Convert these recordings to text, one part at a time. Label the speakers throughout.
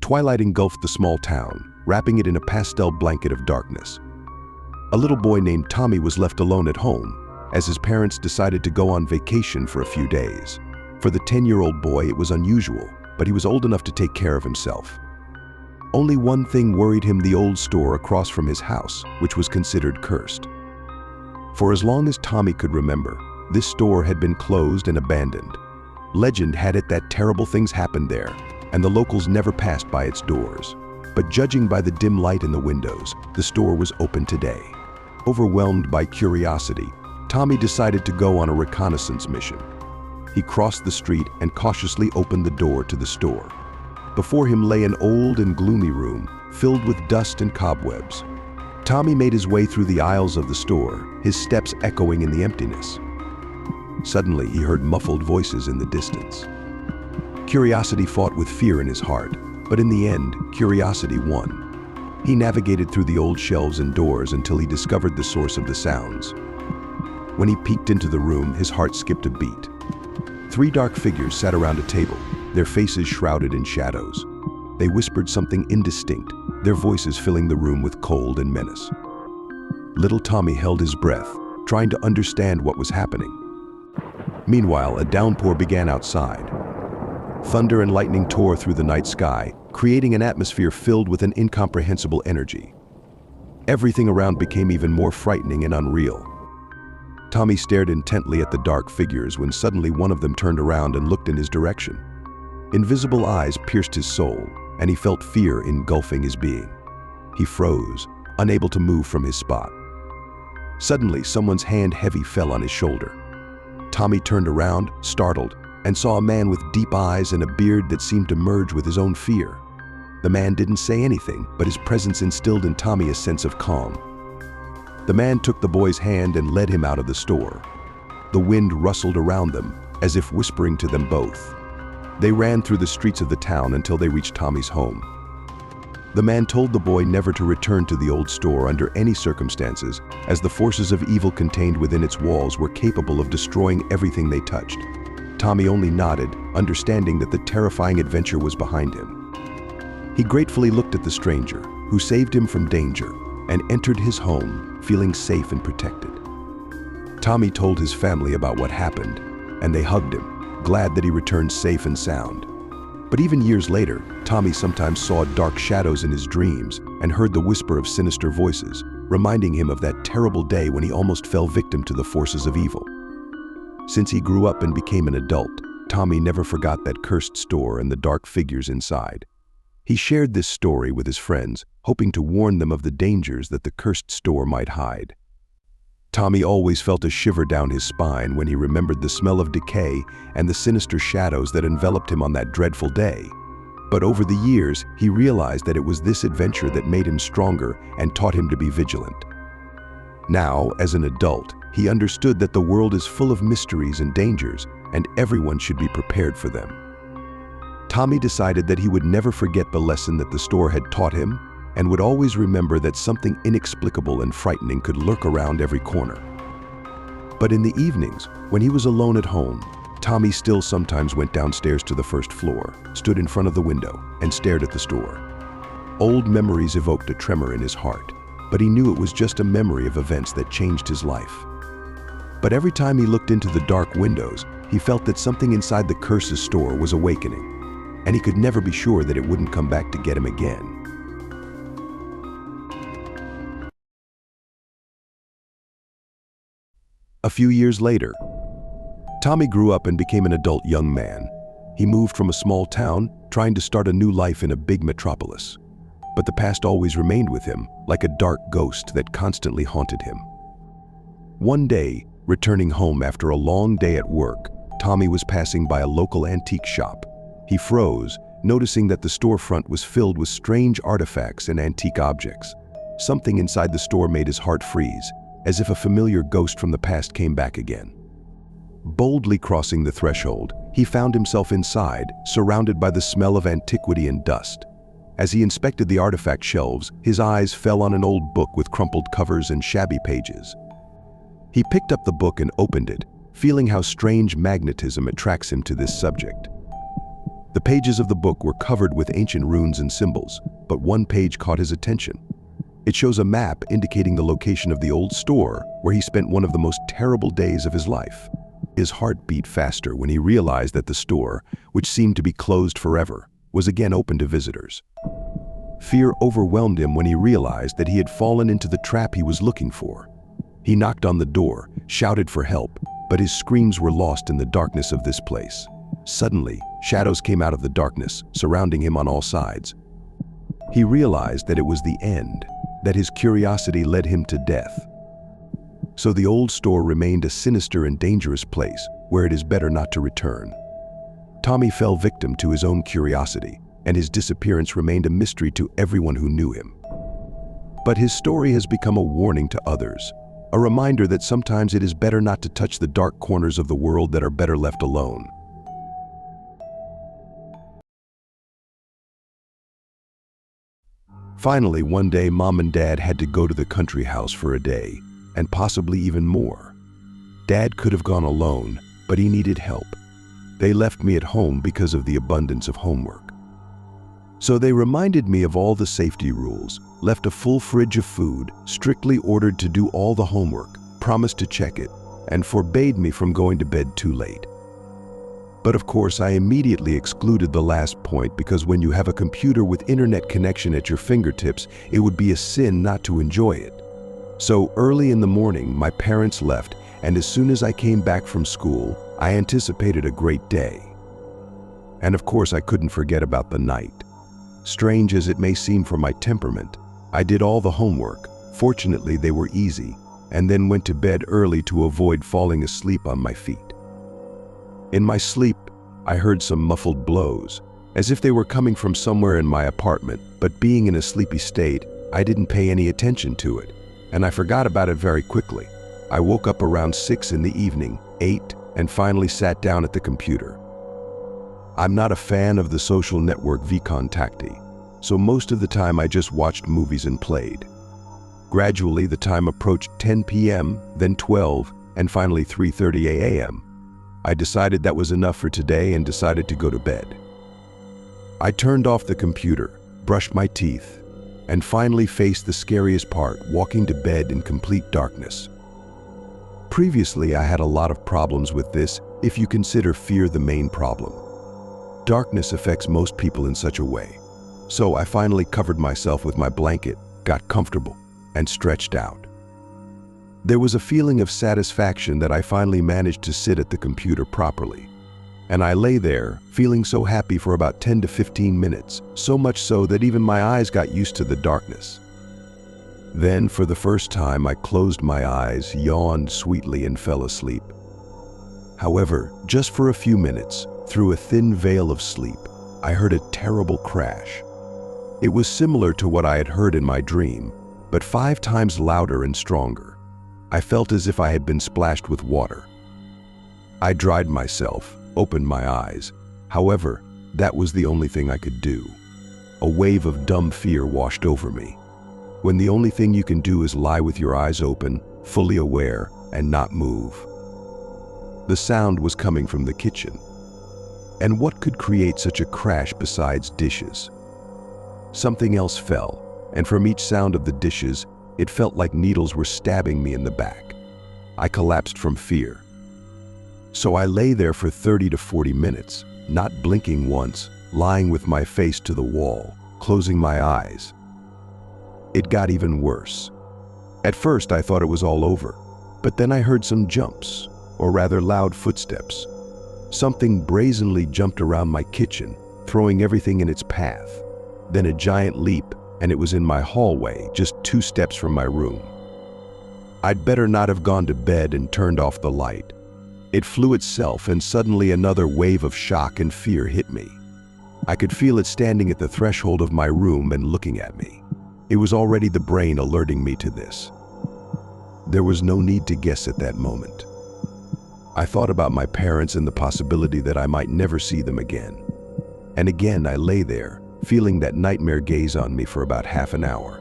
Speaker 1: Twilight engulfed the small town, wrapping it in a pastel blanket of darkness. A little boy named Tommy was left alone at home, as his parents decided to go on vacation for a few days. For the 10-year-old boy, it was unusual, but he was old enough to take care of himself. Only one thing worried him: the old store across from his house, which was considered cursed. For as long as Tommy could remember, this store had been closed and abandoned. Legend had it that terrible things happened there, and the locals never passed by its doors. But judging by the dim light in the windows, the store was open today. Overwhelmed by curiosity, Tommy decided to go on a reconnaissance mission. He crossed the street and cautiously opened the door to the store. Before him lay an old and gloomy room, filled with dust and cobwebs. Tommy made his way through the aisles of the store, his steps echoing in the emptiness. Suddenly, he heard muffled voices in the distance. Curiosity fought with fear in his heart, but in the end, curiosity won. He navigated through the old shelves and doors until he discovered the source of the sounds. When he peeked into the room, his heart skipped a beat. 3 dark figures sat around a table, their faces shrouded in shadows. They whispered something indistinct, their voices filling the room with cold and menace. Little Tommy held his breath, trying to understand what was happening. Meanwhile, a downpour began outside. Thunder and lightning tore through the night sky, creating an atmosphere filled with an incomprehensible energy. Everything around became even more frightening and unreal. Tommy stared intently at the dark figures when suddenly one of them turned around and looked in his direction. Invisible eyes pierced his soul, and he felt fear engulfing his being. He froze, unable to move from his spot. Suddenly, someone's hand heavy fell on his shoulder. Tommy turned around, startled, and saw a man with deep eyes and a beard that seemed to merge with his own fear. The man didn't say anything, but his presence instilled in Tommy a sense of calm. The man took the boy's hand and led him out of the store. The wind rustled around them, as if whispering to them both. They ran through the streets of the town until they reached Tommy's home. The man told the boy never to return to the old store under any circumstances, as the forces of evil contained within its walls were capable of destroying everything they touched. Tommy only nodded, understanding that the terrifying adventure was behind him. He gratefully looked at the stranger, who saved him from danger, and entered his home, feeling safe and protected. Tommy told his family about what happened, and they hugged him, glad that he returned safe and sound. But even years later, Tommy sometimes saw dark shadows in his dreams and heard the whisper of sinister voices, reminding him of that terrible day when he almost fell victim to the forces of evil. Since he grew up and became an adult, Tommy never forgot that cursed store and the dark figures inside. He shared this story with his friends, hoping to warn them of the dangers that the cursed store might hide. Tommy always felt a shiver down his spine when he remembered the smell of decay and the sinister shadows that enveloped him on that dreadful day. But over the years, he realized that it was this adventure that made him stronger and taught him to be vigilant. Now, as an adult, he understood that the world is full of mysteries and dangers, and everyone should be prepared for them. Tommy decided that he would never forget the lesson that the store had taught him, and would always remember that something inexplicable and frightening could lurk around every corner. But in the evenings, when he was alone at home, Tommy still sometimes went downstairs to the first floor, stood in front of the window, and stared at the store. Old memories evoked a tremor in his heart, but he knew it was just a memory of events that changed his life. But every time he looked into the dark windows, he felt that something inside the curse's store was awakening, and he could never be sure that it wouldn't come back to get him again. A few years later, Tommy grew up and became an adult young man. He moved from a small town, trying to start a new life in a big metropolis. But the past always remained with him, like a dark ghost that constantly haunted him. One day, returning home after a long day at work, Tommy was passing by a local antique shop. He froze, noticing that the storefront was filled with strange artifacts and antique objects. Something inside the store made his heart freeze, as if a familiar ghost from the past came back again. Boldly crossing the threshold, he found himself inside, surrounded by the smell of antiquity and dust. As he inspected the artifact shelves, his eyes fell on an old book with crumpled covers and shabby pages. He picked up the book and opened it, feeling how strange magnetism attracts him to this subject. The pages of the book were covered with ancient runes and symbols, but one page caught his attention. It shows a map indicating the location of the old store where he spent one of the most terrible days of his life. His heart beat faster when he realized that the store, which seemed to be closed forever, was again open to visitors. Fear overwhelmed him when he realized that he had fallen into the trap he was looking for. He knocked on the door, shouted for help, but his screams were lost in the darkness of this place. Suddenly, shadows came out of the darkness, surrounding him on all sides. He realized that it was the end, that his curiosity led him to death. So the old store remained a sinister and dangerous place where it is better not to return. Tommy fell victim to his own curiosity, and his disappearance remained a mystery to everyone who knew him. But his story has become a warning to others, a reminder that sometimes it is better not to touch the dark corners of the world that are better left alone. Finally, one day, Mom and Dad had to go to the country house for a day, and possibly even more. Dad could have gone alone, but he needed help. They left me at home because of the abundance of homework. So they reminded me of all the safety rules, left a full fridge of food, strictly ordered to do all the homework, promised to check it, and forbade me from going to bed too late. But of course, I immediately excluded the last point because when you have a computer with internet connection at your fingertips, it would be a sin not to enjoy it. So early in the morning, my parents left, and as soon as I came back from school, I anticipated a great day. And of course, I couldn't forget about the night. Strange as it may seem for my temperament, I did all the homework. Fortunately, they were easy, and then went to bed early to avoid falling asleep on my feet. In my sleep, I heard some muffled blows, as if they were coming from somewhere in my apartment, but being in a sleepy state, I didn't pay any attention to it, and I forgot about it very quickly. I woke up around 6 in the evening, ate, and finally sat down at the computer. I'm not a fan of the social network VKontakte, so most of the time I just watched movies and played. Gradually, the time approached 10 p.m., then 12, and finally 3:30 a.m. I decided that was enough for today and decided to go to bed. I turned off the computer, brushed my teeth, and finally faced the scariest part, walking to bed in complete darkness. Previously, I had a lot of problems with this, if you consider fear the main problem. Darkness affects most people in such a way. So I finally covered myself with my blanket, got comfortable, and stretched out. There was a feeling of satisfaction that I finally managed to sit at the computer properly. And I lay there, feeling so happy for about 10 to 15 minutes, so much so that even my eyes got used to the darkness. Then, for the first time, I closed my eyes, yawned sweetly, and fell asleep. However, just for a few minutes, through a thin veil of sleep, I heard a terrible crash. It was similar to what I had heard in my dream, but 5 times louder and stronger. I felt as if I had been splashed with water. I dried myself, opened my eyes. However, that was the only thing I could do. A wave of dumb fear washed over me. When the only thing you can do is lie with your eyes open, fully aware, and not move. The sound was coming from the kitchen. And what could create such a crash besides dishes? Something else fell, and from each sound of the dishes, it felt like needles were stabbing me in the back. I collapsed from fear. So I lay there for 30 to 40 minutes, not blinking once, lying with my face to the wall, closing my eyes. It got even worse. At first I thought it was all over, but then I heard some jumps, or rather loud footsteps. Something brazenly jumped around my kitchen, throwing everything in its path. Then a giant leap, and it was in my hallway, just 2 steps from my room. I'd better not have gone to bed and turned off the light. It flew itself, and suddenly another wave of shock and fear hit me. I could feel it standing at the threshold of my room and looking at me. It was already the brain alerting me to this. There was no need to guess at that moment. I thought about my parents and the possibility that I might never see them again. And again I lay there, feeling that nightmare gaze on me for about half an hour.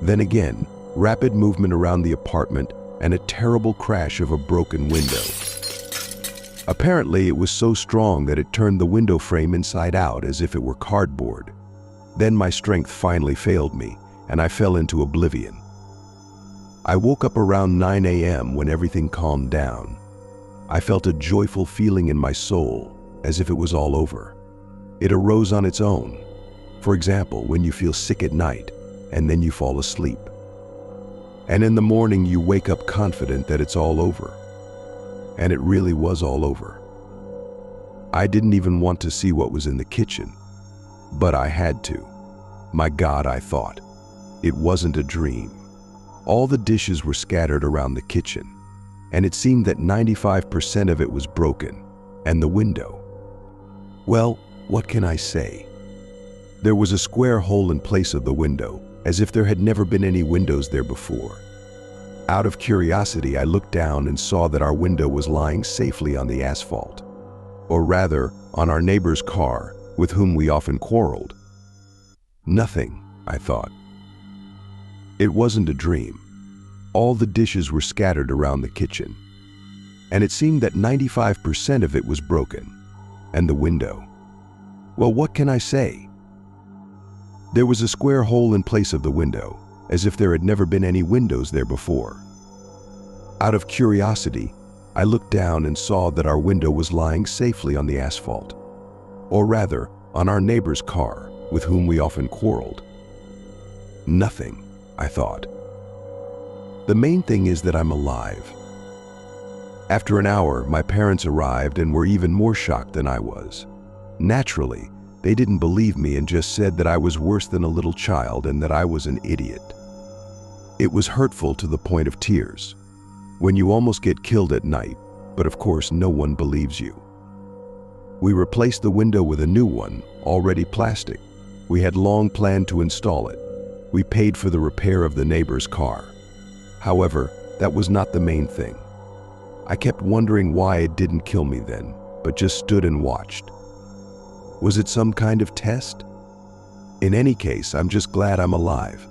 Speaker 1: Then again, rapid movement around the apartment and a terrible crash of a broken window. Apparently, it was so strong that it turned the window frame inside out as if it were cardboard. Then my strength finally failed me, and I fell into oblivion. I woke up around 9 a.m. when everything calmed down. I felt a joyful feeling in my soul, as if it was all over. It arose on its own. For example, when you feel sick at night, and then you fall asleep. And in the morning you wake up confident that it's all over. And it really was all over. I didn't even want to see what was in the kitchen, but I had to. My God, I thought. It wasn't a dream. All the dishes were scattered around the kitchen, and it seemed that 95% of it was broken, and the window. Well, what can I say? There was a square hole in place of the window, as if there had never been any windows there before. Out of curiosity, I looked down and saw that our window was lying safely on the asphalt. Or rather, on our neighbor's car, with whom we often quarreled. Nothing, I thought. It wasn't a dream. All the dishes were scattered around the kitchen, and it seemed that 95% of it was broken, and the window. Well, what can I say? There was a square hole in place of the window, as if there had never been any windows there before. Out of curiosity, I looked down and saw that our window was lying safely on the asphalt, or rather, on our neighbor's car, with whom we often quarreled. Nothing, I thought. The main thing is that I'm alive. After an hour, my parents arrived and were even more shocked than I was. Naturally, they didn't believe me and just said that I was worse than a little child and that I was an idiot. It was hurtful to the point of tears, when you almost get killed at night, but of course no one believes you. We replaced the window with a new one, already plastic. We had long planned to install it. We paid for the repair of the neighbor's car. However, that was not the main thing. I kept wondering why it didn't kill me then, but just stood and watched. Was it some kind of test? In any case, I'm just glad I'm alive.